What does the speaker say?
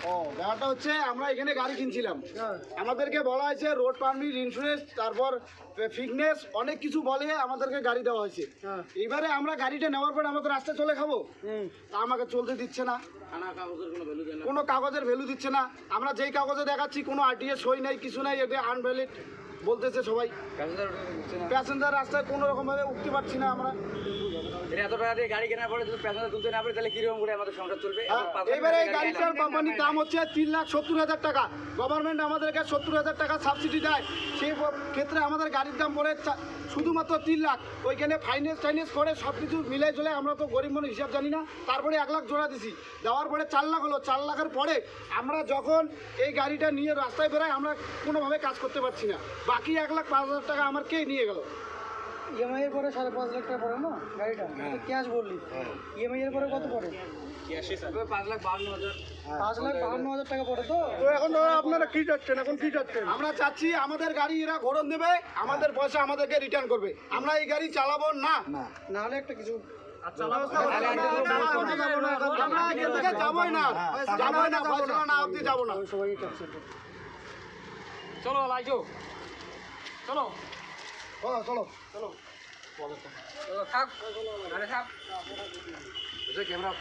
ও ব্যাপারটা হচ্ছে আমরা এখানে গাড়ি কিনছিলাম, আমাদেরকে বলা হয়েছে রোড পারমিট, ইন্স্যুরেন্স, তারপর ফিটনেস অনেক কিছু বলে আমাদেরকে গাড়ি দেওয়া হয়েছে। এইবারে আমরা গাড়িটা নেওয়ার পর আমরা তো রাস্তায় চলে খাবো, তা আমাকে চলতে দিচ্ছে না, কোনো কাগজের ভ্যালু দিচ্ছে না। আমরা যেই কাগজে দেখাচ্ছি কোনো আরটিএ সই নাই, কিছু নাই, এটা আনভ্যালিড বলতেছে সবাই। প্যাসেঞ্জার রাস্তায় কোনো রকমভাবে উঠতে পারছি না আমরা। এত টাকা দিয়ে গাড়ি কেনার পরে যদি প্যাসেঞ্জার তুলতে না পারে তাহলে কিরকম করে আমাদের সংসার চলবে? এবারে এই গাড়িটার কোম্পানির দাম হচ্ছে 3,70,000 টাকা। গভর্নমেন্ট আমাদেরকে 70,000 টাকা সাবসিডি দেয়, সেই ক্ষেত্রে আমাদের গাড়ির দাম পড়ে শুধুমাত্র 3 লাখ। ওইখানে ফাইন্যান্স করে সব কিছু মিলাই চলে, আমরা তো গরিব মানুষ, হিসাব জানি না। তারপরে 1 লাখ জোড়া দিছি, দেওয়ার পরে 4 লাখ হলো। 4 লাখের পরে আমরা যখন এই গাড়িটা নিয়ে রাস্তায় বেরোই আমরা কোনোভাবে কাজ করতে পারছি না। বাকি 1,05,000 টাকা আমার কে নিয়ে গেল? ইএমআই এর পরে 5.5 লাখ টাকা পড়ে না গাড়িটা, ক্যাশ বললি। ইএমআই এর পরে কত পড়ে? 5,52,000 টাকা পড়ে। তো এখন ধরো আপনারা কি চাচ্ছেন? এখন কি চাচ্ছেন? আমরা চাচ্ছি আমাদের গাড়ি এরা ঘোরন দেবে, আমাদের পয়সা আমাদেরকে রিটার্ন করবে। আমরা এই গাড়ি চালাবো না, না হলে একটা কিছু যাবোই না, পয়সা না অব্দি যাবো না। সবাই ক্যান্সেল। চলো লাইজো, চলো চলো চলো থাক, থাক। ক্যামেরা